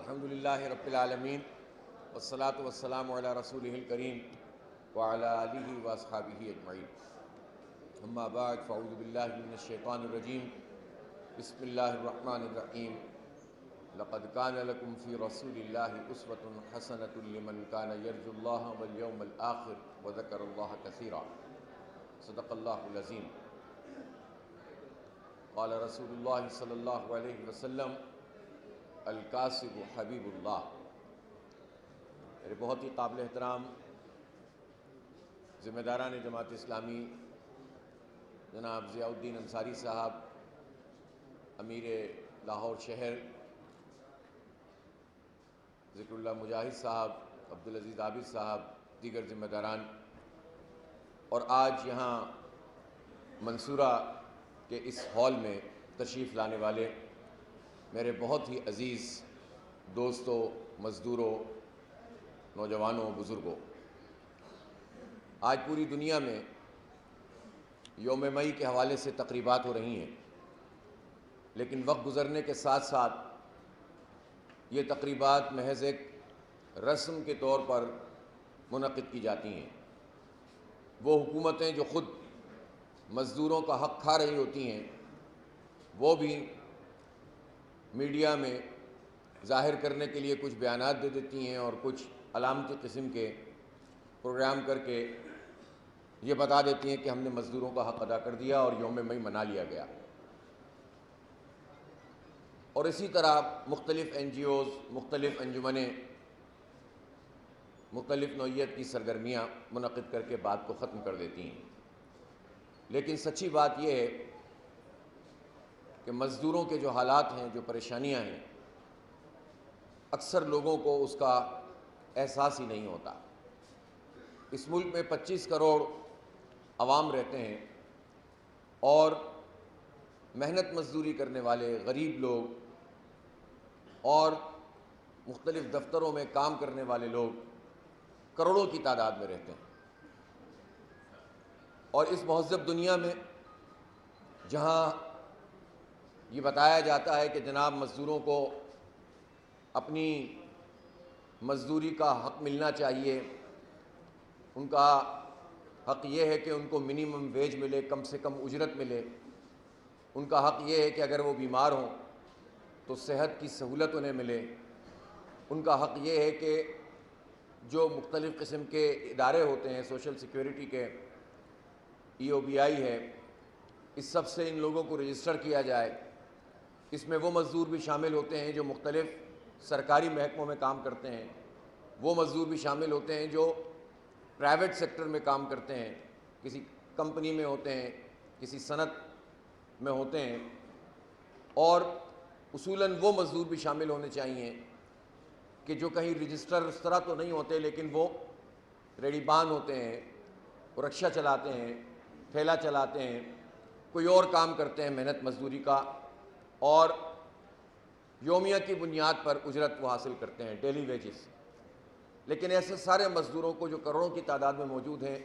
الحمدللہ رب العالمین والصلاة والسلام علی رسولہ الکریم وعلی آلہ واصحابہ اجمعین اما بعد فاعوذ باللہ من الشیطان الرجیم بسم اللہ الرحمن الرحیم لقد کان لکم فی رسول اللہ اسوۃ حسنۃ لمن کان یرجو اللہ والیوم الآخر وذکر اللہ کثیرا صدق اللہ العظیم قال رسول اللہ صلی اللہ علیہ وسلم القاسب حبیب اللہ۔ میرے بہت ہی قابل احترام ذمہ داران جماعت اسلامی جناب ضیاء الدین انصاری صاحب، امیر لاہور شہر ذکر اللہ مجاہد صاحب، عبدالعزیز عابد صاحب، دیگر ذمہ داران، اور آج یہاں منصورہ کے اس ہال میں تشریف لانے والے میرے بہت ہی عزیز دوستوں، مزدوروں، نوجوانوں، بزرگوں، آج پوری دنیا میں یوم مئی کے حوالے سے تقریبات ہو رہی ہیں، لیکن وقت گزرنے کے ساتھ ساتھ یہ تقریبات محض ایک رسم کے طور پر منعقد کی جاتی ہیں۔ وہ حکومتیں جو خود مزدوروں کا حق کھا رہی ہوتی ہیں، وہ بھی میڈیا میں ظاہر کرنے کے لیے کچھ بیانات دے دیتی ہیں اور کچھ علامتی قسم کے پروگرام کر کے یہ بتا دیتی ہیں کہ ہم نے مزدوروں کا حق ادا کر دیا اور یوم مئی منا لیا گیا۔ اور اسی طرح مختلف این جی اوز، مختلف انجمنیں مختلف نوعیت کی سرگرمیاں منعقد کر کے بات کو ختم کر دیتی ہیں، لیکن سچی بات یہ ہے کہ مزدوروں کے جو حالات ہیں، جو پریشانیاں ہیں، اکثر لوگوں کو اس کا احساس ہی نہیں ہوتا۔ اس ملک میں 25 کروڑ عوام رہتے ہیں، اور محنت مزدوری کرنے والے غریب لوگ اور مختلف دفتروں میں کام کرنے والے لوگ کروڑوں کی تعداد میں رہتے ہیں۔ اور اس مہذب دنیا میں جہاں یہ بتایا جاتا ہے کہ جناب مزدوروں کو اپنی مزدوری کا حق ملنا چاہیے، ان کا حق یہ ہے کہ ان کو منیمم ویج ملے، کم سے کم اجرت ملے، ان کا حق یہ ہے کہ اگر وہ بیمار ہوں تو صحت کی سہولت انہیں ملے، ان کا حق یہ ہے کہ جو مختلف قسم کے ادارے ہوتے ہیں، سوشل سیکیورٹی کے، ای او بی آئی ہے، اس سب سے ان لوگوں کو رجسٹر کیا جائے۔ اس میں وہ مزدور بھی شامل ہوتے ہیں جو مختلف سرکاری محکموں میں کام کرتے ہیں، وہ مزدور بھی شامل ہوتے ہیں جو پرائیویٹ سیکٹر میں کام کرتے ہیں، کسی کمپنی میں ہوتے ہیں، کسی صنعت میں ہوتے ہیں، اور اصولاً وہ مزدور بھی شامل ہونے چاہیے کہ جو کہیں رجسٹر اس طرح تو نہیں ہوتے، لیکن وہ ریڑی بان ہوتے ہیں، رکشہ چلاتے ہیں، ٹھیلا چلاتے ہیں، کوئی اور کام کرتے ہیں محنت مزدوری کا، اور یومیہ کی بنیاد پر اجرت وہ حاصل کرتے ہیں، ڈیلی ویجز۔ لیکن ایسے سارے مزدوروں کو جو کروڑوں کی تعداد میں موجود ہیں،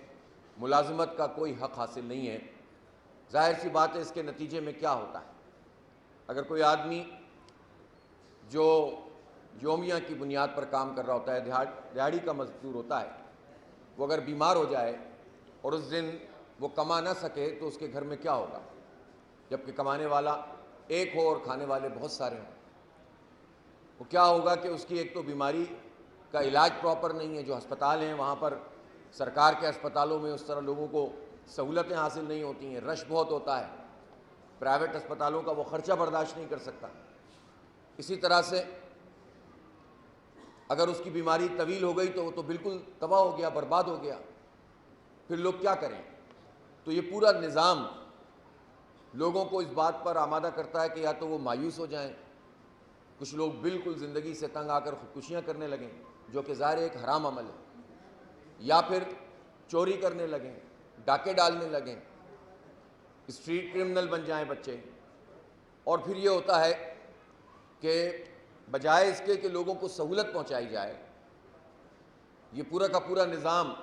ملازمت کا کوئی حق حاصل نہیں ہے۔ ظاہر سی بات ہے، اس کے نتیجے میں کیا ہوتا ہے؟ اگر کوئی آدمی جو یومیہ کی بنیاد پر کام کر رہا ہوتا ہے، دیہاڑی کا مزدور ہوتا ہے، وہ اگر بیمار ہو جائے اور اس دن وہ کما نہ سکے تو اس کے گھر میں کیا ہوگا؟ جبکہ کمانے والا ایک ہو اور کھانے والے بہت سارے ہوں، وہ کیا ہوگا کہ اس کی ایک تو بیماری کا علاج پراپر نہیں ہے، جو ہسپتال ہیں وہاں پر سرکار کے ہسپتالوں میں اس طرح لوگوں کو سہولتیں حاصل نہیں ہوتی ہیں، رش بہت ہوتا ہے، پرائیویٹ ہسپتالوں کا وہ خرچہ برداشت نہیں کر سکتا۔ اسی طرح سے اگر اس کی بیماری طویل ہو گئی تو وہ تو بالکل تباہ ہو گیا، برباد ہو گیا، پھر لوگ کیا کریں؟ تو یہ پورا نظام لوگوں کو اس بات پر آمادہ کرتا ہے کہ یا تو وہ مایوس ہو جائیں، کچھ لوگ بالکل زندگی سے تنگ آ کر خودکشیاں کرنے لگیں، جو کہ ظاہر ایک حرام عمل ہے، یا پھر چوری کرنے لگیں، ڈاکے ڈالنے لگیں، اسٹریٹ کرمنل بن جائیں بچے۔ اور پھر یہ ہوتا ہے کہ بجائے اس کے کہ لوگوں کو سہولت پہنچائی جائے، یہ پورا کا پورا نظام،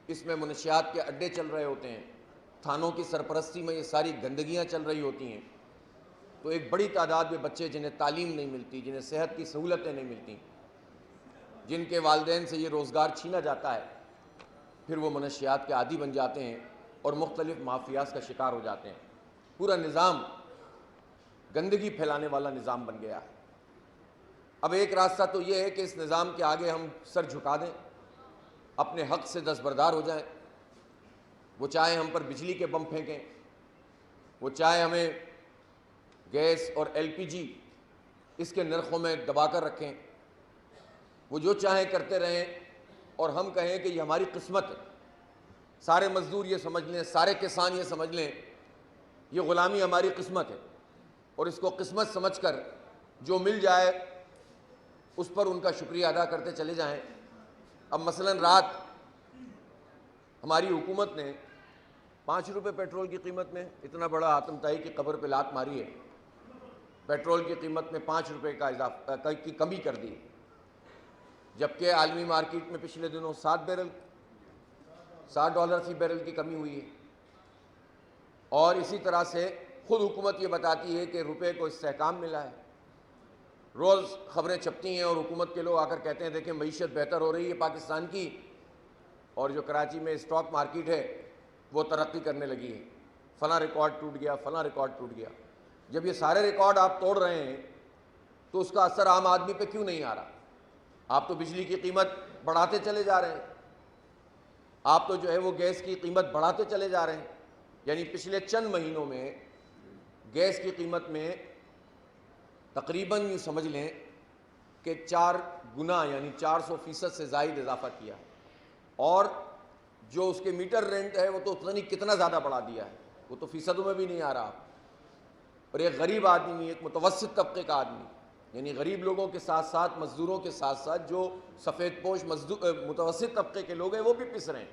اس میں منشیات کے اڈے چل رہے ہوتے ہیں، تھانوں کی سرپرستی میں یہ ساری گندگیاں چل رہی ہوتی ہیں، تو ایک بڑی تعداد میں بچے جنہیں تعلیم نہیں ملتی، جنہیں صحت کی سہولتیں نہیں ملتی، جن کے والدین سے یہ روزگار چھینا جاتا ہے، پھر وہ منشیات کے عادی بن جاتے ہیں اور مختلف مافیاز کا شکار ہو جاتے ہیں۔ پورا نظام گندگی پھیلانے والا نظام بن گیا ہے۔ اب ایک راستہ تو یہ ہے کہ اس نظام کے آگے ہم سر جھکا دیں، اپنے حق سے دستبردار ہو جائیں۔ وہ چاہے ہم پر بجلی کے بم پھینکیں، وہ چاہے ہمیں گیس اور ایل پی جی اس کے نرخوں میں دبا کر رکھیں، وہ جو چاہیں کرتے رہیں، اور ہم کہیں کہ یہ ہماری قسمت ہے۔ سارے مزدور یہ سمجھ لیں، سارے کسان یہ سمجھ لیں، یہ غلامی ہماری قسمت ہے، اور اس کو قسمت سمجھ کر جو مل جائے اس پر ان کا شکریہ ادا کرتے چلے جائیں۔ اب مثلا رات ہماری حکومت نے 5 روپے پیٹرول کی قیمت میں اتنا بڑا آتم تائی کی قبر پہ لات ماری ہے، پیٹرول کی قیمت میں 5 روپے کا اضافہ کی کمی کر دی، جبکہ عالمی مارکیٹ میں پچھلے دنوں $60 فی بیرل کی کمی ہوئی ہے۔ اور اسی طرح سے خود حکومت یہ بتاتی ہے کہ روپے کو استحکام ملا ہے۔ روز خبریں چھپتی ہیں اور حکومت کے لوگ آ کر کہتے ہیں دیکھیں معیشت بہتر ہو رہی ہے پاکستان کی، اور جو کراچی میں اسٹاک مارکیٹ ہے وہ ترقی کرنے لگی ہے، فلاں ریکارڈ ٹوٹ گیا، فلاں ریکارڈ ٹوٹ گیا۔ جب یہ سارے ریکارڈ آپ توڑ رہے ہیں تو اس کا اثر عام آدمی پہ کیوں نہیں آ رہا؟ آپ تو بجلی کی قیمت بڑھاتے چلے جا رہے ہیں، آپ تو جو ہے وہ گیس کی قیمت بڑھاتے چلے جا رہے ہیں۔ یعنی پچھلے چند مہینوں میں گیس کی قیمت میں تقریباً یوں سمجھ لیں کہ 4 گنا یعنی 400% سے زائد اضافہ کیا، اور جو اس کے میٹر رینٹ ہے وہ تو اتنا نہیں کتنا زیادہ بڑھا دیا ہے، وہ تو فیصدوں میں بھی نہیں آ رہا۔ اور ایک غریب آدمی، ایک متوسط طبقے کا آدمی، یعنی غریب لوگوں کے ساتھ ساتھ مزدوروں کے ساتھ ساتھ جو سفید پوش متوسط طبقے کے لوگ ہیں وہ بھی پس رہے ہیں۔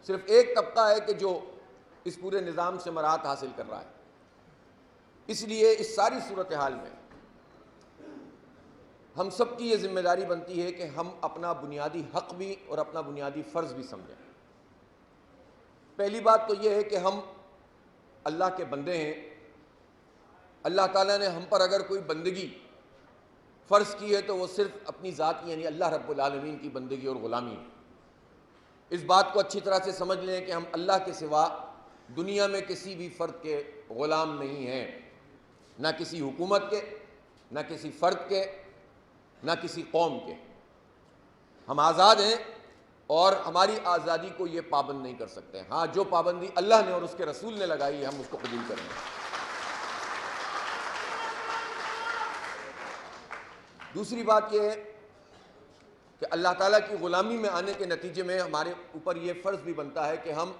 صرف ایک طبقہ ہے کہ جو اس پورے نظام سے مراحت حاصل کر رہا ہے۔ اس لیے اس ساری صورتحال میں ہم سب کی یہ ذمہ داری بنتی ہے کہ ہم اپنا بنیادی حق بھی اور اپنا بنیادی فرض بھی سمجھیں۔ پہلی بات تو یہ ہے کہ ہم اللہ کے بندے ہیں۔ اللہ تعالیٰ نے ہم پر اگر کوئی بندگی فرض کی ہے تو وہ صرف اپنی ذات کی یعنی اللہ رب العالمین کی بندگی اور غلامی ہے۔ اس بات کو اچھی طرح سے سمجھ لیں کہ ہم اللہ کے سوا دنیا میں کسی بھی فرد کے غلام نہیں ہیں، نہ کسی حکومت کے، نہ کسی فرد کے، نہ کسی قوم کے۔ ہم آزاد ہیں اور ہماری آزادی کو یہ پابند نہیں کر سکتے۔ ہاں، جو پابندی اللہ نے اور اس کے رسول نے لگائی ہے ہم اس کو قبول کریں گے۔ دوسری بات یہ ہے کہ اللہ تعالیٰ کی غلامی میں آنے کے نتیجے میں ہمارے اوپر یہ فرض بھی بنتا ہے کہ ہم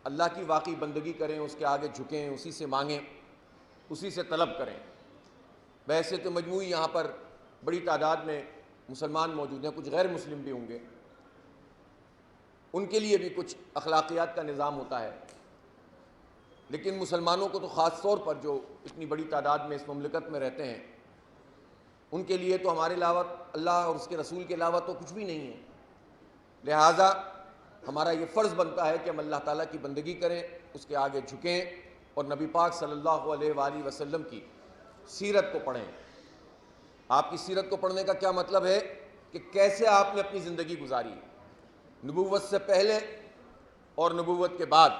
اللہ کی واقعی بندگی کریں، اس کے آگے جھکیں، اسی سے مانگیں، اسی سے طلب کریں۔ ویسے تو مجموعی یہاں پر بڑی تعداد میں مسلمان موجود ہیں، کچھ غیر مسلم بھی ہوں گے، ان کے لیے بھی کچھ اخلاقیات کا نظام ہوتا ہے، لیکن مسلمانوں کو تو خاص طور پر جو اتنی بڑی تعداد میں اس مملکت میں رہتے ہیں ان کے لیے تو ہمارے علاوہ اللہ اور اس کے رسول کے علاوہ تو کچھ بھی نہیں ہے۔ لہٰذا ہمارا یہ فرض بنتا ہے کہ ہم اللہ تعالیٰ کی بندگی کریں، اس کے آگے جھکیں، اور نبی پاک صلی اللہ علیہ وآلہ وسلم کی سیرت کو پڑھیں۔ آپ کی سیرت کو پڑھنے کا کیا مطلب ہے کہ کیسے آپ نے اپنی زندگی گزاری، نبوت سے پہلے اور نبوت کے بعد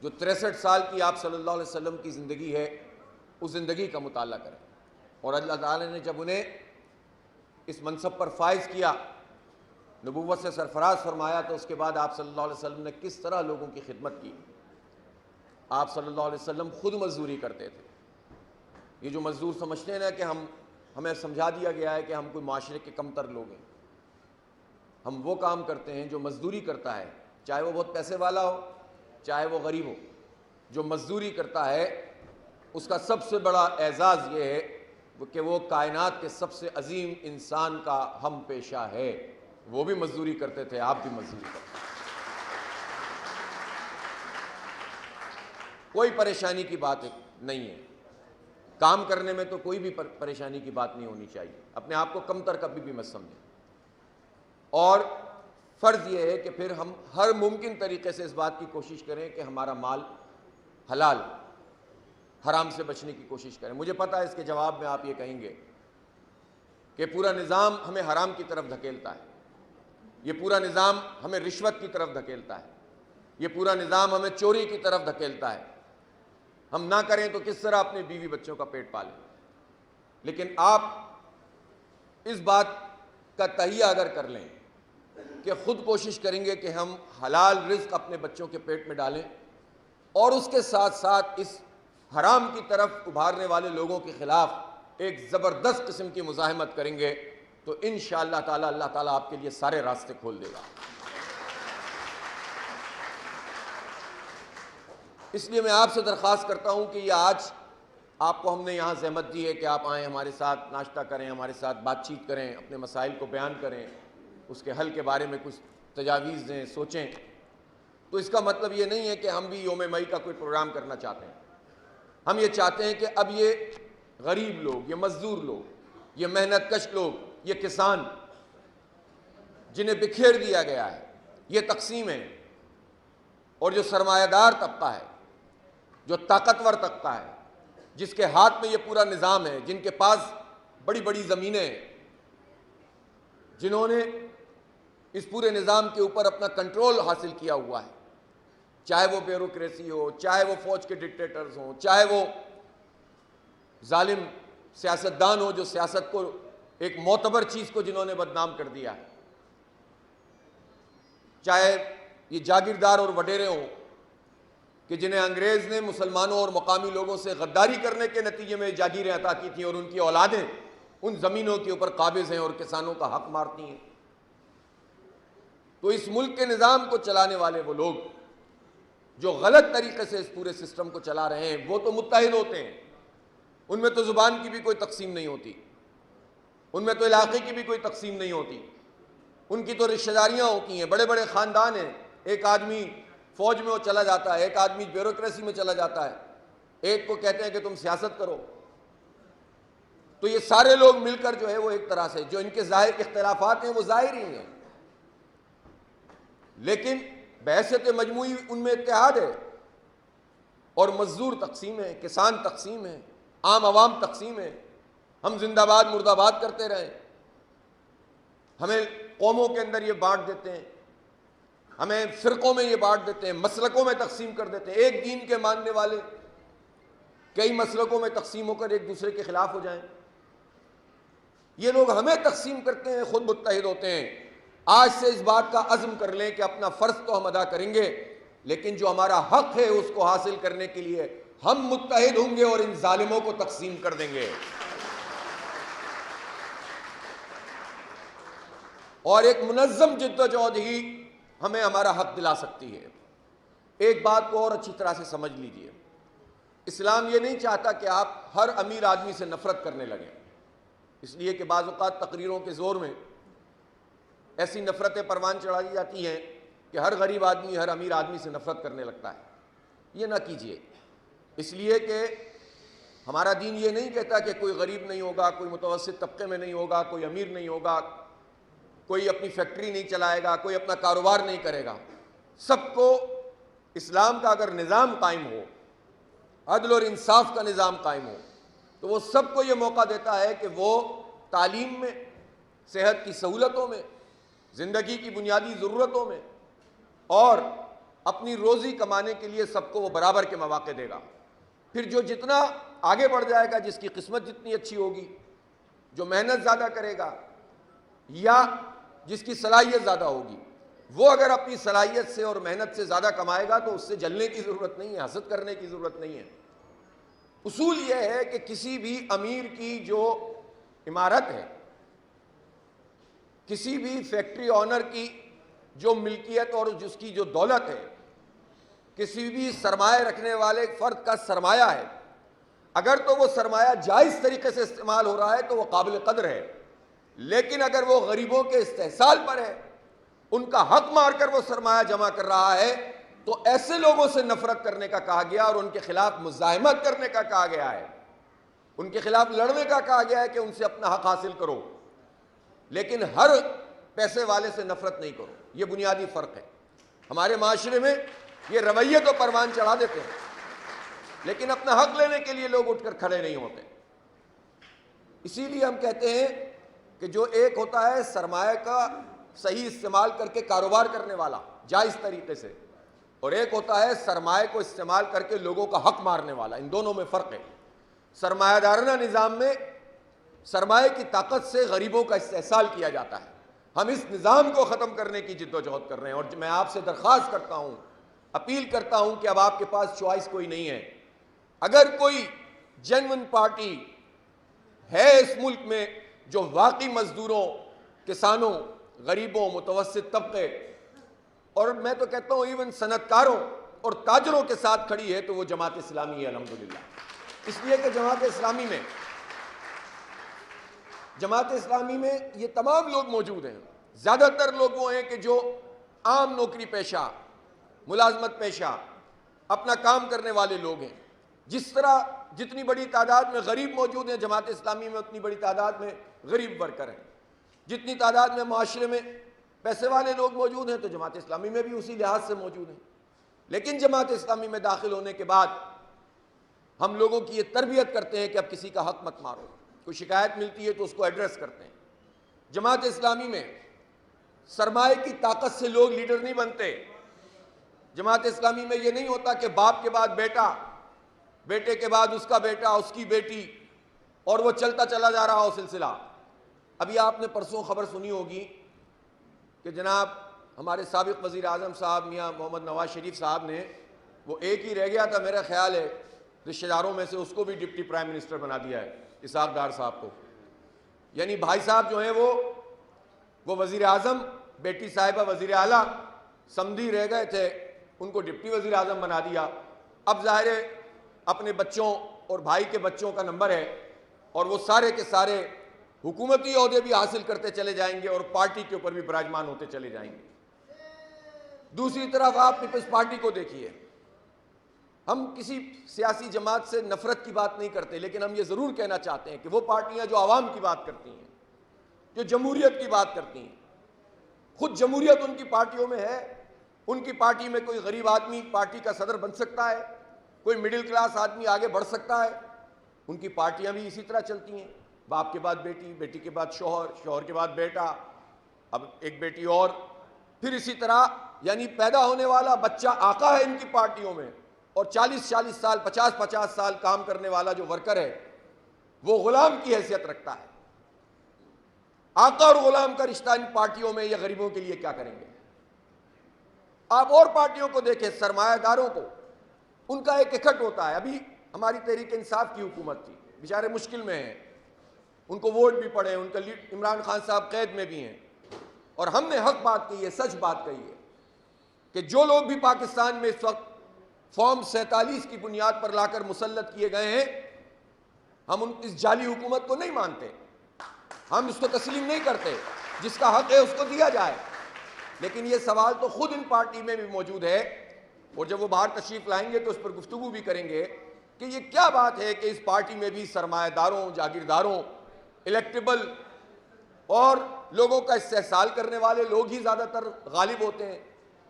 جو 63 سال کی آپ صلی اللہ علیہ وسلم کی زندگی ہے، اس زندگی کا مطالعہ کریں۔ اور اللہ تعالیٰ نے جب انہیں اس منصب پر فائز کیا، نبوت سے سرفراز فرمایا، تو اس کے بعد آپ صلی اللہ علیہ وسلم نے کس طرح لوگوں کی خدمت کی۔ آپ صلی اللہ علیہ وسلم خود مزدوری کرتے تھے۔ یہ جو مزدور سمجھتے ہیں نا کہ ہمیں سمجھا دیا گیا ہے کہ ہم کوئی معاشرے کے کم تر لوگ ہیں، ہم وہ کام کرتے ہیں جو مزدوری کرتا ہے، چاہے وہ بہت پیسے والا ہو چاہے وہ غریب ہو۔ جو مزدوری کرتا ہے اس کا سب سے بڑا اعزاز یہ ہے کہ وہ کائنات کے سب سے عظیم انسان کا ہم پیشہ ہے۔ وہ بھی مزدوری کرتے تھے، آپ بھی مزدوری کرتے ہیں۔ کوئی پریشانی کی بات نہیں ہے، کام کرنے میں تو کوئی بھی پریشانی کی بات نہیں ہونی چاہیے۔ اپنے آپ کو کم تر کبھی بھی مت سمجھیں۔ اور فرض یہ ہے کہ پھر ہم ہر ممکن طریقے سے اس بات کی کوشش کریں کہ ہمارا مال حلال، حرام سے بچنے کی کوشش کریں۔ مجھے پتہ ہے اس کے جواب میں آپ یہ کہیں گے کہ پورا نظام ہمیں حرام کی طرف دھکیلتا ہے، یہ پورا نظام ہمیں رشوت کی طرف دھکیلتا ہے، یہ پورا نظام ہمیں چوری کی طرف دھکیلتا ہے، ہم نہ کریں تو کس طرح اپنے بیوی بچوں کا پیٹ پالیں۔ لیکن آپ اس بات کا تہیہ اگر کر لیں کہ خود کوشش کریں گے کہ ہم حلال رزق اپنے بچوں کے پیٹ میں ڈالیں اور اس کے ساتھ ساتھ اس حرام کی طرف ابھارنے والے لوگوں کے خلاف ایک زبردست قسم کی مزاحمت کریں گے تو انشاءاللہ تعالی اللہ تعالیٰ آپ کے لیے سارے راستے کھول دے گا۔ اس لیے میں آپ سے درخواست کرتا ہوں کہ یہ آج آپ کو ہم نے یہاں زحمت دی ہے کہ آپ آئیں، ہمارے ساتھ ناشتہ کریں، ہمارے ساتھ بات چیت کریں، اپنے مسائل کو بیان کریں، اس کے حل کے بارے میں کچھ تجاویز دیں، سوچیں، تو اس کا مطلب یہ نہیں ہے کہ ہم بھی یوم مئی کا کوئی پروگرام کرنا چاہتے ہیں۔ ہم یہ چاہتے ہیں کہ اب یہ غریب لوگ، یہ مزدور لوگ، یہ محنت کش لوگ، یہ کسان جنہیں بکھیر دیا گیا ہے، یہ تقسیم ہے، اور جو سرمایہ دار طبقہ ہے، جو طاقتور طبقہ ہے، جس کے ہاتھ میں یہ پورا نظام ہے، جن کے پاس بڑی بڑی زمینیں ہیں، جنہوں نے اس پورے نظام کے اوپر اپنا کنٹرول حاصل کیا ہوا ہے، چاہے وہ بیوروکریسی ہو، چاہے وہ فوج کے ڈکٹیٹرز ہوں، چاہے وہ ظالم سیاستدان ہو جو سیاست کو ایک معتبر چیز کو جنہوں نے بدنام کر دیا ہے، چاہے یہ جاگیردار اور وڈیرے ہوں کہ جنہیں انگریز نے مسلمانوں اور مقامی لوگوں سے غداری کرنے کے نتیجے میں جاگیریں عطا کی تھیں اور ان کی اولادیں ان زمینوں کے اوپر قابض ہیں اور کسانوں کا حق مارتی ہیں۔ تو اس ملک کے نظام کو چلانے والے وہ لوگ جو غلط طریقے سے اس پورے سسٹم کو چلا رہے ہیں وہ تو متحد ہوتے ہیں، ان میں تو زبان کی بھی کوئی تقسیم نہیں ہوتی، ان میں تو علاقے کی بھی کوئی تقسیم نہیں ہوتی، ان کی تو رشتہ داریاں ہوتی ہیں، بڑے بڑے خاندان ہیں، ایک آدمی فوج میں وہ چلا جاتا ہے، ایک آدمی بیوروکریسی میں چلا جاتا ہے، ایک کو کہتے ہیں کہ تم سیاست کرو۔ تو یہ سارے لوگ مل کر جو ہے وہ ایک طرح سے جو ان کے ظاہر اختلافات ہیں وہ ظاہر ہی ہیں، لیکن بحیثیت مجموعی ان میں اتحاد ہے، اور مزدور تقسیم ہے، کسان تقسیم ہے، عام عوام تقسیم ہے۔ ہم زندہ باد مردہ باد کرتے رہیں، ہمیں قوموں کے اندر یہ بانٹ دیتے ہیں، ہمیں فرقوں میں یہ بانٹ دیتے ہیں، مسلکوں میں تقسیم کر دیتے ہیں، ایک دین کے ماننے والے کئی مسلکوں میں تقسیم ہو کر ایک دوسرے کے خلاف ہو جائیں۔ یہ لوگ ہمیں تقسیم کرتے ہیں، خود متحد ہوتے ہیں۔ آج سے اس بات کا عزم کر لیں کہ اپنا فرض تو ہم ادا کریں گے، لیکن جو ہمارا حق ہے اس کو حاصل کرنے کے لیے ہم متحد ہوں گے اور ان ظالموں کو تقسیم کر دیں گے، اور ایک منظم جدوجہد ہی ہمیں ہمارا حق دلا سکتی ہے۔ ایک بات کو اور اچھی طرح سے سمجھ لیجئے، اسلام یہ نہیں چاہتا کہ آپ ہر امیر آدمی سے نفرت کرنے لگیں، اس لیے کہ بعض اوقات تقریروں کے زور میں ایسی نفرتیں پروان چڑھائی جاتی ہیں کہ ہر غریب آدمی ہر امیر آدمی سے نفرت کرنے لگتا ہے۔ یہ نہ کیجئے، اس لیے کہ ہمارا دین یہ نہیں کہتا کہ کوئی غریب نہیں ہوگا، کوئی متوسط طبقے میں نہیں ہوگا، کوئی امیر نہیں ہوگا، کوئی اپنی فیکٹری نہیں چلائے گا، کوئی اپنا کاروبار نہیں کرے گا۔ سب کو اسلام کا اگر نظام قائم ہو، عدل اور انصاف کا نظام قائم ہو، تو وہ سب کو یہ موقع دیتا ہے کہ وہ تعلیم میں، صحت کی سہولتوں میں، زندگی کی بنیادی ضرورتوں میں اور اپنی روزی کمانے کے لیے سب کو وہ برابر کے مواقع دے گا۔ پھر جو جتنا آگے بڑھ جائے گا، جس کی قسمت جتنی اچھی ہوگی، جو محنت زیادہ کرے گا یا جس کی صلاحیت زیادہ ہوگی، وہ اگر اپنی صلاحیت سے اور محنت سے زیادہ کمائے گا تو اس سے جلنے کی ضرورت نہیں ہے، حسد کرنے کی ضرورت نہیں ہے۔ اصول یہ ہے کہ کسی بھی امیر کی جو عمارت ہے، کسی بھی فیکٹری آنر کی جو ملکیت اور جس کی جو دولت ہے، کسی بھی سرمایہ رکھنے والے فرد کا سرمایہ ہے، اگر تو وہ سرمایہ جائز طریقے سے استعمال ہو رہا ہے تو وہ قابل قدر ہے، لیکن اگر وہ غریبوں کے استحصال پر ہے، ان کا حق مار کر وہ سرمایہ جمع کر رہا ہے، تو ایسے لوگوں سے نفرت کرنے کا کہا گیا اور ان کے خلاف مزاحمت کرنے کا کہا گیا ہے، ان کے خلاف لڑنے کا کہا گیا ہے کہ ان سے اپنا حق حاصل کرو، لیکن ہر پیسے والے سے نفرت نہیں کرو۔ یہ بنیادی فرق ہے۔ ہمارے معاشرے میں یہ رویے تو پروان چڑھا دیتے ہیں، لیکن اپنا حق لینے کے لیے لوگ اٹھ کر کھڑے نہیں ہوتے. اسی لیے ہم کہتے ہیں کہ جو ایک ہوتا ہے سرمایہ کا صحیح استعمال کر کے کاروبار کرنے والا جائز طریقے سے، اور ایک ہوتا ہے سرمایہ کو استعمال کر کے لوگوں کا حق مارنے والا. ان دونوں میں فرق ہے. سرمایہ دارانہ نظام میں سرمایہ کی طاقت سے غریبوں کا استحصال کیا جاتا ہے. ہم اس نظام کو ختم کرنے کی جد و جہد کر رہے ہیں، اور میں آپ سے درخواست کرتا ہوں، اپیل کرتا ہوں کہ اب آپ کے پاس چوائس کوئی نہیں ہے. اگر کوئی جینوئن پارٹی ہے اس ملک میں جو واقعی مزدوروں، کسانوں، غریبوں، متوسط طبقے اور میں تو کہتا ہوں ایون صنعت کاروں اور تاجروں کے ساتھ کھڑی ہے، تو وہ جماعت اسلامی ہے الحمدللہ. اس لیے کہ جماعت اسلامی میں یہ تمام لوگ موجود ہیں. زیادہ تر لوگ وہ ہیں کہ جو عام نوکری پیشہ، ملازمت پیشہ، اپنا کام کرنے والے لوگ ہیں. جس طرح جتنی بڑی تعداد میں غریب موجود ہیں جماعت اسلامی میں، اتنی بڑی تعداد میں غریب ورکر ہیں. جتنی تعداد میں معاشرے میں پیسے والے لوگ موجود ہیں تو جماعت اسلامی میں بھی اسی لحاظ سے موجود ہیں. لیکن جماعت اسلامی میں داخل ہونے کے بعد ہم لوگوں کی یہ تربیت کرتے ہیں کہ اب کسی کا حق مت مارو. کوئی شکایت ملتی ہے تو اس کو ایڈریس کرتے ہیں. جماعت اسلامی میں سرمایہ کی طاقت سے لوگ لیڈر نہیں بنتے. جماعت اسلامی میں یہ نہیں ہوتا کہ باپ کے بعد بیٹا، بیٹے کے بعد اس کا بیٹا، اس کی بیٹی، اور وہ چلتا چلا جا رہا ہو سلسلہ. ابھی آپ نے پرسوں خبر سنی ہوگی کہ جناب ہمارے سابق وزیر اعظم صاحب میاں محمد نواز شریف صاحب نے، وہ ایک ہی رہ گیا تھا میرا خیال ہے رشتہ داروں میں سے، اس کو بھی ڈپٹی پرائم منسٹر بنا دیا ہے، اسحاق ڈار صاحب کو. یعنی بھائی صاحب جو ہیں وہ وزیر اعظم، بیٹی صاحبہ وزیر اعلیٰ، سمدھی رہ گئے تھے، ان کو ڈپٹی وزیر اعظم بنا دیا. اب ظاہر ہے اپنے بچوں اور بھائی کے بچوں کا نمبر ہے، اور وہ سارے کے سارے حکومتی عہدے بھی حاصل کرتے چلے جائیں گے اور پارٹی کے اوپر بھی براجمان ہوتے چلے جائیں گے. دوسری طرف آپ پیپلز پارٹی کو دیکھیے. ہم کسی سیاسی جماعت سے نفرت کی بات نہیں کرتے، لیکن ہم یہ ضرور کہنا چاہتے ہیں کہ وہ پارٹیاں جو عوام کی بات کرتی ہیں، جو جمہوریت کی بات کرتی ہیں، خود جمہوریت ان کی پارٹیوں میں ہے. ان کی پارٹی میں کوئی غریب آدمی پارٹی کا صدر بن سکتا ہے، کوئی مڈل کلاس آدمی آگے بڑھ سکتا ہے. ان کی پارٹیاں بھی اسی طرح چلتی ہیں. باپ کے بعد بیٹی، بیٹی کے بعد شوہر، شوہر کے بعد بیٹا، اب ایک بیٹی اور، پھر اسی طرح یعنی پیدا ہونے والا بچہ آقا ہے ان کی پارٹیوں میں، اور 40 سال 50 سال کام کرنے والا جو ورکر ہے وہ غلام کی حیثیت رکھتا ہے. آقا اور غلام کا رشتہ ان پارٹیوں میں، یہ غریبوں کے لیے کیا کریں گے؟ آپ اور پارٹیوں کو دیکھیں، سرمایہ داروں کو ان کا ایک اکٹھ ہوتا ہے. ابھی ہماری تحریک انصاف کی حکومت تھی، بیچارے مشکل میں ہیں، ان کو ووٹ بھی پڑے، ان کا عمران خان صاحب قید میں بھی ہیں، اور ہم نے حق بات کہی ہے، سچ بات کہی ہے کہ جو لوگ بھی پاکستان میں اس وقت فارم 47 کی بنیاد پر لا کر مسلط کیے گئے ہیں، ہم اس جعلی حکومت کو نہیں مانتے، ہم اس کو تسلیم نہیں کرتے. جس کا حق ہے اس کو دیا جائے. لیکن یہ سوال تو خود ان پارٹی میں بھی موجود ہے، اور جب وہ باہر تشریف لائیں گے تو اس پر گفتگو بھی کریں گے کہ یہ کیا بات ہے کہ اس پارٹی میں بھی سرمایہ داروں، جاگیرداروں، الیکٹیبل اور لوگوں کا استحصال کرنے والے لوگ ہی زیادہ تر غالب ہوتے ہیں.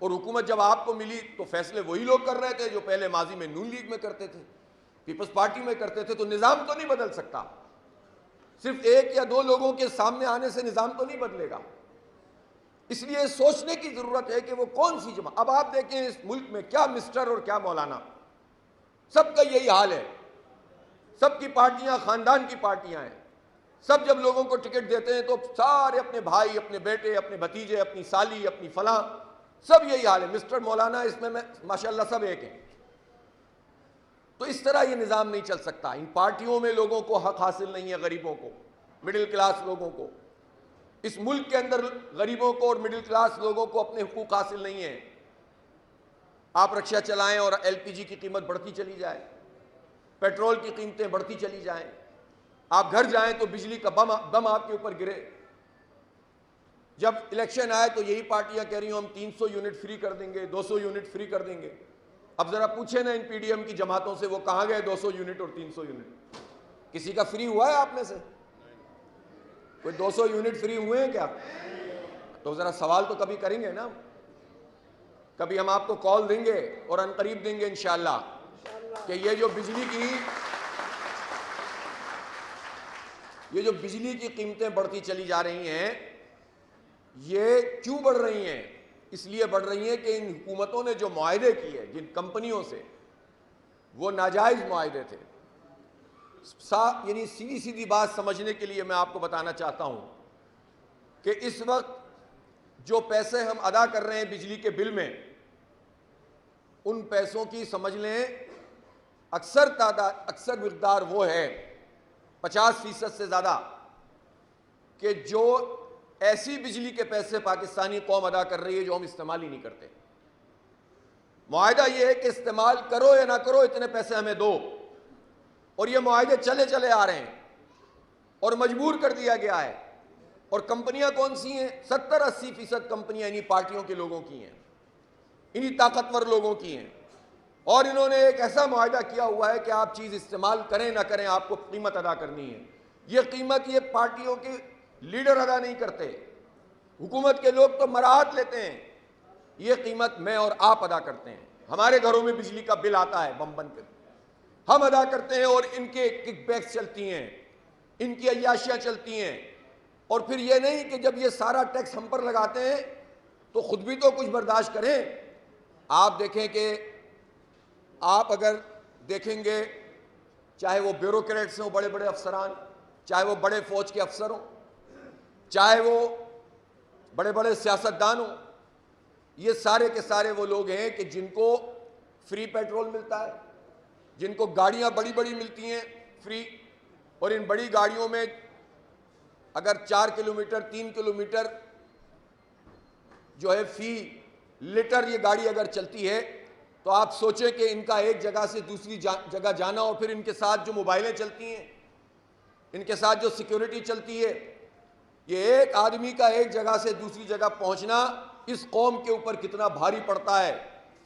اور حکومت جب آپ کو ملی تو فیصلے وہی لوگ کر رہے تھے جو پہلے ماضی میں نون لیگ میں کرتے تھے، پیپلز پارٹی میں کرتے تھے. تو نظام تو نہیں بدل سکتا، صرف ایک یا دو لوگوں کے سامنے آنے سے نظام تو نہیں بدلے گا. اس لیے سوچنے کی ضرورت ہے کہ وہ کون سی جماعت. اب آپ دیکھیں اس ملک میں کیا مسٹر اور کیا مولانا، سب کا یہی حال ہے. سب کی پارٹیاں خاندان کی پارٹیاں ہیں. سب جب لوگوں کو ٹکٹ دیتے ہیں تو سارے اپنے بھائی، اپنے بیٹے، اپنے بھتیجے، اپنی سالی، اپنی فلاں، سب یہی حال ہے. مسٹر مولانا اس میں ماشاءاللہ سب ایک ہیں. تو اس طرح یہ نظام نہیں چل سکتا. ان پارٹیوں میں لوگوں کو حق حاصل نہیں ہے، غریبوں کو، مڈل کلاس لوگوں کو. اس ملک کے اندر غریبوں کو اور مڈل کلاس لوگوں کو اپنے حقوق حاصل نہیں ہیں. آپ رکشہ چلائیں اور ایل پی جی کی قیمت بڑھتی چلی جائے، پیٹرول کی قیمتیں بڑھتی چلی جائیں، آپ گھر جائیں تو بجلی کا بم آپ کے اوپر گرے. جب الیکشن آئے تو یہی پارٹیاں کہہ رہی ہوں ہم 300 یونٹ فری کر دیں گے، 200 یونٹ فری کر دیں گے. اب ذرا پوچھیں نا ان پی ڈی ایم کی جماعتوں سے وہ کہاں گئے 200 یونٹ اور 300 یونٹ؟ کسی کا فری ہوا ہے آپ میں سے؟ کوئی 200 یونٹ فری ہوئے ہیں کیا؟ تو ذرا سوال تو کبھی کریں گے نا. کبھی ہم آپ کو کال دیں گے اور عنقریب دیں گے انشاءاللہ. کہ یہ جو بجلی کی قیمتیں بڑھتی چلی جا رہی ہیں، یہ کیوں بڑھ رہی ہیں؟ اس لیے بڑھ رہی ہیں کہ ان حکومتوں نے جو معاہدے کیے جن کمپنیوں سے، وہ ناجائز معاہدے تھے۔ یعنی سیدھی سیدھی بات سمجھنے کے لیے میں آپ کو بتانا چاہتا ہوں کہ اس وقت جو پیسے ہم ادا کر رہے ہیں بجلی کے بل میں، ان پیسوں کی سمجھ لیں اکثر مقدار وہ ہے 50% سے زیادہ کہ جو ایسی بجلی کے پیسے پاکستانی قوم ادا کر رہی ہے جو ہم استعمال ہی نہیں کرتے۔ معاہدہ یہ ہے کہ استعمال کرو یا نہ کرو اتنے پیسے ہمیں دو، اور یہ معاہدے چلے آ رہے ہیں اور مجبور کر دیا گیا ہے۔ اور کمپنیاں کون سی ہیں؟ 70-80% کمپنیاں انہی پارٹیوں کے لوگوں کی ہیں، انہی طاقتور لوگوں کی ہیں، اور انہوں نے ایک ایسا معاہدہ کیا ہوا ہے کہ آپ چیز استعمال کریں نہ کریں آپ کو قیمت ادا کرنی ہے۔ یہ قیمت یہ پارٹیوں کے لیڈر ادا نہیں کرتے، حکومت کے لوگ تو مراحت لیتے ہیں، یہ قیمت میں اور آپ ادا کرتے ہیں۔ ہمارے گھروں میں بجلی کا بل آتا ہے بم کے، ہم ادا کرتے ہیں، اور ان کے کک بیکس چلتی ہیں، ان کی عیاشیاں چلتی ہیں۔ اور پھر یہ نہیں کہ جب یہ سارا ٹیکس ہم پر لگاتے ہیں تو خود بھی تو کچھ برداشت کریں۔ آپ دیکھیں کہ آپ اگر دیکھیں گے، چاہے وہ بیوروکریٹس ہوں، بڑے بڑے افسران، چاہے وہ بڑے فوج کے افسر ہوں، چاہے وہ بڑے بڑے سیاستدان ہوں، یہ سارے کے سارے وہ لوگ ہیں کہ جن کو فری پیٹرول ملتا ہے، جن کو گاڑیاں بڑی بڑی ملتی ہیں فری، اور ان بڑی گاڑیوں میں اگر 4 کلومیٹر 3 کلومیٹر جو ہے فی لیٹر یہ گاڑی اگر چلتی ہے تو آپ سوچیں کہ ان کا ایک جگہ سے دوسری جگہ جانا، اور پھر ان کے ساتھ جو موبائلیں چلتی ہیں، ان کے ساتھ جو سیکیورٹی چلتی ہے، یہ ایک آدمی کا ایک جگہ سے دوسری جگہ پہنچنا اس قوم کے اوپر کتنا بھاری پڑتا ہے۔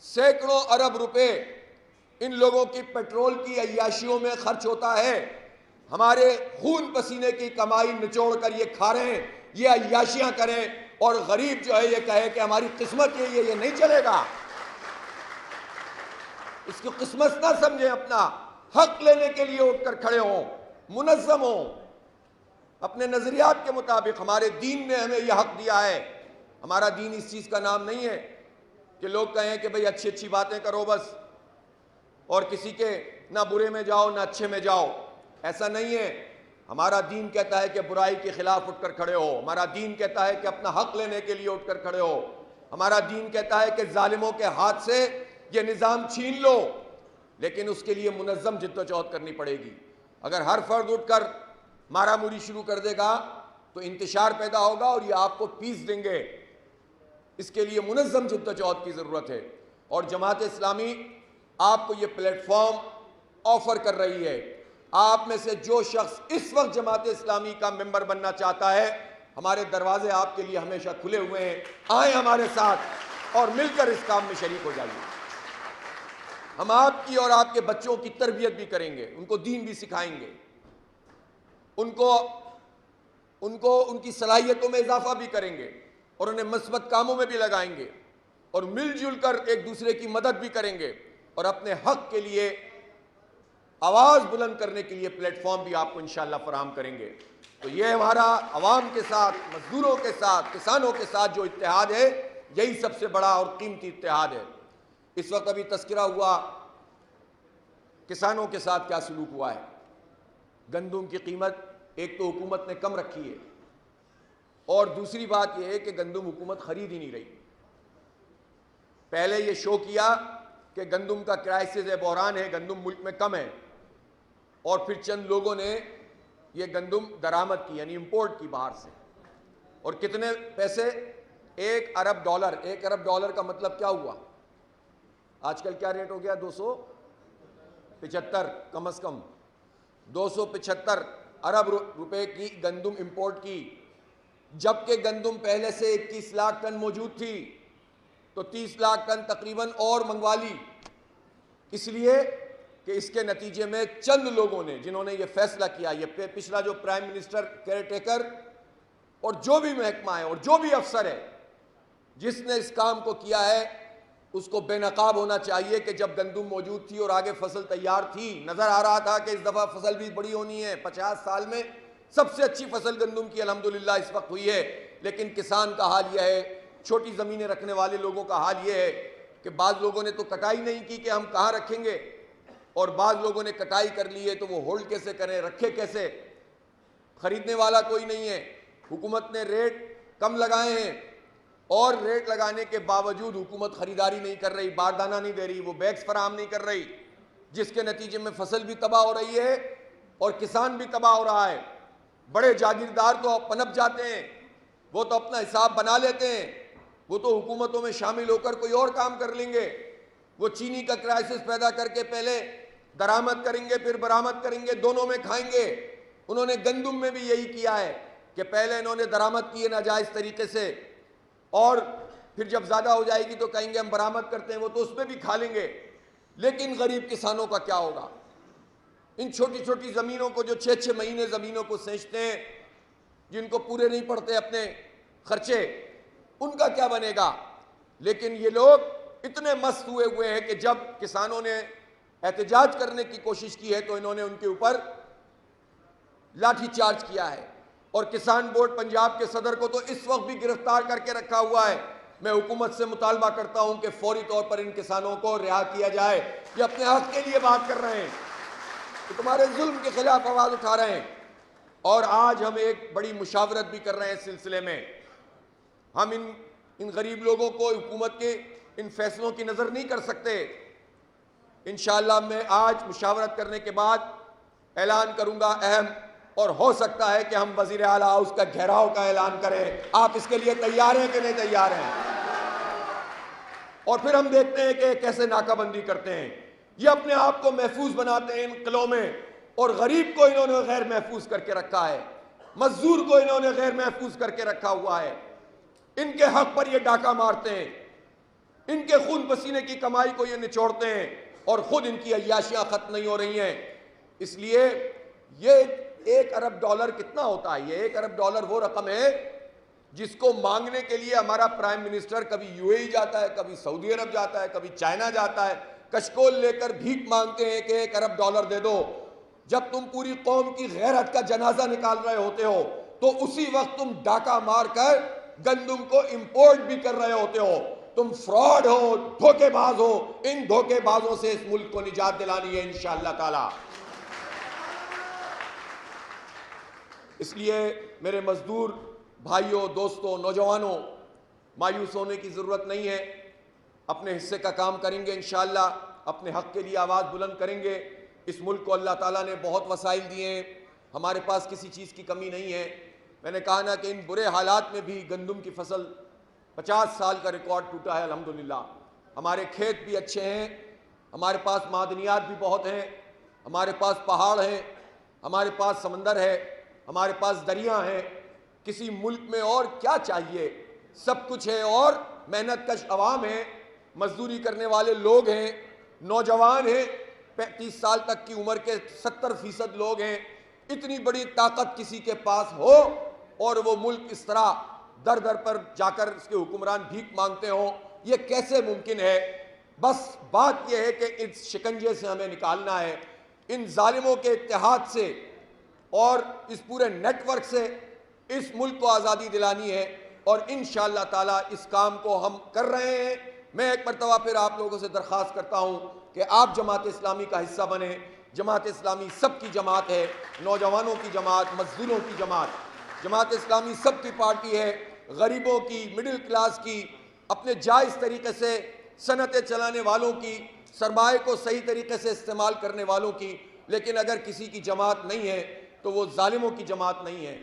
سینکڑوں ارب روپے ان لوگوں کی پیٹرول کی عیاشیوں میں خرچ ہوتا ہے، ہمارے خون پسینے کی کمائی نچوڑ کر یہ کھا رہے ہیں، یہ عیاشیاں کریں، اور غریب جو ہے یہ کہے کہ ہماری قسمت یہ نہیں چلے گا۔ اس کی قسمت نہ سمجھیں، اپنا حق لینے کے لیے اٹھ کر کھڑے ہوں، منظم ہوں، اپنے نظریات کے مطابق۔ ہمارے دین نے ہمیں یہ حق دیا ہے۔ ہمارا دین اس چیز کا نام نہیں ہے کہ لوگ کہیں کہ بھئی اچھی اچھی باتیں کرو بس، اور کسی کے نہ برے میں جاؤ نہ اچھے میں جاؤ، ایسا نہیں ہے۔ ہمارا دین کہتا ہے کہ برائی کے خلاف اٹھ کر کھڑے ہو، ہمارا دین کہتا ہے کہ اپنا حق لینے کے لیے اٹھ کر کھڑے ہو، ہمارا دین کہتا ہے کہ ظالموں کے ہاتھ سے یہ نظام چھین لو، لیکن اس کے لیے منظم جد و جہد کرنی پڑے گی۔ اگر ہر فرد اٹھ کر مارا موری شروع کر دے گا تو انتشار پیدا ہوگا اور یہ آپ کو پیس دیں گے۔ اس کے لیے منظم جد و جہد کی ضرورت ہے، اور جماعت اسلامی آپ کو یہ پلیٹ فارم آفر کر رہی ہے۔ آپ میں سے جو شخص اس وقت جماعت اسلامی کا ممبر بننا چاہتا ہے، ہمارے دروازے آپ کے لیے ہمیشہ کھلے ہوئے ہیں، آئیں ہمارے ساتھ اور مل کر اس کام میں شریک ہو جائیے۔ ہم آپ کی اور آپ کے بچوں کی تربیت بھی کریں گے، ان کو دین بھی سکھائیں گے، ان کو ان کی صلاحیتوں میں اضافہ بھی کریں گے، اور انہیں مثبت کاموں میں بھی لگائیں گے، اور مل جل کر ایک دوسرے کی مدد بھی کریں گے، اور اپنے حق کے لیے آواز بلند کرنے کے لیے پلیٹ فارم بھی آپ کو انشاءاللہ فراہم کریں گے۔ تو یہ ہمارا عوام کے ساتھ، مزدوروں کے ساتھ، کسانوں کے ساتھ جو اتحاد ہے، یہی سب سے بڑا اور قیمتی اتحاد ہے۔ اس وقت ابھی تذکرہ ہوا کسانوں کے ساتھ کیا سلوک ہوا ہے۔ گندم کی قیمت ایک تو حکومت نے کم رکھی ہے، اور دوسری بات یہ ہے کہ گندم حکومت خرید ہی نہیں رہی۔ پہلے یہ شو کیا کہ گندم کا کرائسس ہے، بحران ہے، گندم ملک میں کم ہے، اور پھر چند لوگوں نے یہ گندم درآمد کی، یعنی امپورٹ کی باہر سے، اور کتنے پیسے؟ $1 ارب۔ $1 ارب کا مطلب کیا ہوا؟ آج کل کیا ریٹ ہو گیا؟ 275 کم از کم 275 ارب روپے کی گندم امپورٹ کی، جبکہ گندم پہلے سے 21 لاکھ ٹن موجود تھی، تو 30 لاکھ ٹن تقریباً اور منگوا لی، اس لیے کہ اس کے نتیجے میں چند لوگوں نے، جنہوں نے یہ فیصلہ کیا، یہ پچھلا جو پرائم منسٹر، کیئر ٹیکر، اور جو بھی محکمہ ہے اور جو بھی افسر ہے جس نے اس کام کو کیا ہے، اس کو بے نقاب ہونا چاہیے کہ جب گندم موجود تھی اور آگے فصل تیار تھی، نظر آ رہا تھا کہ اس دفعہ فصل بھی بڑی ہونی ہے، 50 سال میں سب سے اچھی فصل گندم کی الحمدللہ اس وقت ہوئی ہے، لیکن کسان کا حال یہ ہے، چھوٹی زمینیں رکھنے والے لوگوں کا حال یہ ہے کہ بعض لوگوں نے تو کٹائی نہیں کی کہ ہم کہاں رکھیں گے، اور بعض لوگوں نے کٹائی کر لی ہے تو وہ ہولڈ کیسے کریں، رکھے کیسے، خریدنے والا کوئی نہیں ہے۔ حکومت نے ریٹ کم لگائے ہیں اور ریٹ لگانے کے باوجود حکومت خریداری نہیں کر رہی، باردانہ نہیں دے رہی، وہ بیگز فراہم نہیں کر رہی، جس کے نتیجے میں فصل بھی تباہ ہو رہی ہے اور کسان بھی تباہ ہو رہا ہے۔ بڑے جاگیردار تو پنپ جاتے ہیں، وہ تو اپنا حساب بنا لیتے ہیں، وہ تو حکومتوں میں شامل ہو کر کوئی اور کام کر لیں گے، وہ چینی کا کرائسس پیدا کر کے پہلے درآمد کریں گے پھر برآمد کریں گے، دونوں میں کھائیں گے۔ انہوں نے گندم میں بھی یہی کیا ہے کہ پہلے انہوں نے درآمد کیے ناجائز طریقے سے، اور پھر جب زیادہ ہو جائے گی تو کہیں گے ہم برآمد کرتے ہیں، وہ تو اس میں بھی کھا لیں گے۔ لیکن غریب کسانوں کا کیا ہوگا؟ ان چھوٹی چھوٹی زمینوں کو جو 6 مہینے زمینوں کو سینچتے ہیں، جن کو پورے نہیں پڑتے اپنے خرچے، ان کا کیا بنے گا؟ لیکن یہ لوگ اتنے مست ہوئے ہیں کہ جب کسانوں نے احتجاج کرنے کی کوشش کی ہے تو انہوں نے ان کے اوپر لاٹھی چارج کیا ہے، اور کسان بورڈ پنجاب کے صدر کو تو اس وقت بھی گرفتار کر کے رکھا ہوا ہے۔ میں حکومت سے مطالبہ کرتا ہوں کہ فوری طور پر ان کسانوں کو رہا کیا جائے، یہ اپنے حق کے لیے بات کر رہے ہیں، کہ تمہارے ظلم کے خلاف آواز اٹھا رہے ہیں۔ اور آج ہم ایک بڑی مشاورت بھی کر رہے ہیں اس سلسلے میں، ہم ان غریب لوگوں کو حکومت کے ان فیصلوں کی نظر نہیں کر سکتے۔ انشاءاللہ میں آج مشاورت کرنے کے بعد اعلان کروں گا اہم، اور ہو سکتا ہے کہ ہم وزیر اعلیٰ ہاؤس کا گھیراؤ کا اعلان کریں۔ آپ اس کے لیے تیار ہیں کہ نہیں تیار ہیں؟ اور پھر ہم دیکھتے ہیں کہ کیسے ناکہ بندی کرتے ہیں، یہ اپنے آپ کو محفوظ بناتے ہیں ان قلعوں میں، اور غریب کو انہوں نے غیر محفوظ کر کے رکھا ہے، مزدور کو انہوں نے غیر محفوظ کر کے رکھا ہوا ہے، ان کے حق پر یہ ڈاکہ مارتے ہیں، ان کے خون پسینے کی کمائی کو یہ نچوڑتے ہیں، اور خود ان کی عیاشیاں ختم نہیں ہو رہی ہیں۔ اس لیے یہ 1 ارب ڈالر کتنا ہوتا ہے؟ یہ 1 ارب ڈالر وہ رقم ہے جس کو مانگنے کے لیے ہمارا پرائم منسٹر کبھی UAE جاتا ہے، کبھی سعودی عرب جاتا ہے، کبھی چائنا جاتا ہے، کشکول لے کر بھیک مانگتے ہیں کہ 1 ارب ڈالر دے دو۔ جب تم پوری قوم کی غیرت کا جنازہ نکال رہے ہوتے ہو تو اسی وقت تم ڈاکہ مار کر گندم کو امپورٹ بھی کر رہے ہوتے ہو۔ تم فراڈ ہو، دھوکے باز ہو، ان دھوکے بازوں سے اس ملک کو نجات دلانی ہے انشاءاللہ تعالی۔ اس لیے میرے مزدور بھائیوں، دوستوں، نوجوانوں، مایوس ہونے کی ضرورت نہیں ہے، اپنے حصے کا کام کریں گے انشاءاللہ، اپنے حق کے لیے آواز بلند کریں گے۔ اس ملک کو اللہ تعالیٰ نے بہت وسائل دیے ہیں، ہمارے پاس کسی چیز کی کمی نہیں ہے۔ میں نے کہا نا کہ ان برے حالات میں بھی گندم کی فصل 50 سال کا ریکارڈ ٹوٹا ہے الحمدللہ۔ ہمارے کھیت بھی اچھے ہیں، ہمارے پاس معدنیات بھی بہت ہیں، ہمارے پاس پہاڑ ہیں، ہمارے پاس سمندر ہے، ہمارے پاس دریا ہیں، کسی ملک میں اور کیا چاہیے؟ سب کچھ ہے، اور محنت کش عوام ہے، مزدوری کرنے والے لوگ ہیں، نوجوان ہیں، 35 سال تک کی عمر کے 70% لوگ ہیں۔ اتنی بڑی طاقت کسی کے پاس ہو اور وہ ملک اس طرح در در پر جا کر اس کے حکمران بھیک مانگتے ہوں، یہ کیسے ممکن ہے؟ بس بات یہ ہے کہ اس شکنجے سے ہمیں نکالنا ہے، ان ظالموں کے اتحاد سے اور اس پورے نیٹ ورک سے اس ملک کو آزادی دلانی ہے، اور انشاءاللہ تعالیٰ اس کام کو ہم کر رہے ہیں۔ میں ایک مرتبہ پھر آپ لوگوں سے درخواست کرتا ہوں کہ آپ جماعت اسلامی کا حصہ بنیں۔ جماعت اسلامی سب کی جماعت ہے، نوجوانوں کی جماعت، مزدوروں کی جماعت۔ جماعت اسلامی سب کی پارٹی ہے، غریبوں کی، مڈل کلاس کی، اپنے جائز طریقے سے صنعتیں چلانے والوں کی، سرمایہ کو صحیح طریقے سے استعمال کرنے والوں کی۔ لیکن اگر کسی کی جماعت نہیں ہے تو وہ ظالموں کی جماعت نہیں ہے،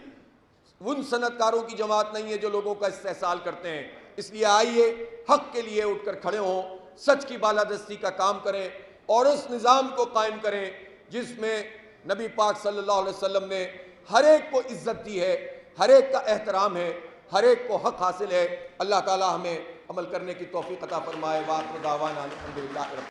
ان صنعت کاروں کی جماعت نہیں ہے جو لوگوں کا استحصال کرتے ہیں۔ اس لیے آئیے حق کے لیے اٹھ کر کھڑے ہوں، سچ کی بالادستی کا کام کریں، اور اس نظام کو قائم کریں جس میں نبی پاک صلی اللہ علیہ وسلم نے ہر ایک کو عزت دی ہے، ہر ایک کا احترام ہے، ہر ایک کو حق حاصل ہے۔ اللہ تعالی ہمیں عمل کرنے کی توفیق عطا فرمائے۔ وآخر دعوانا الحمدللہ۔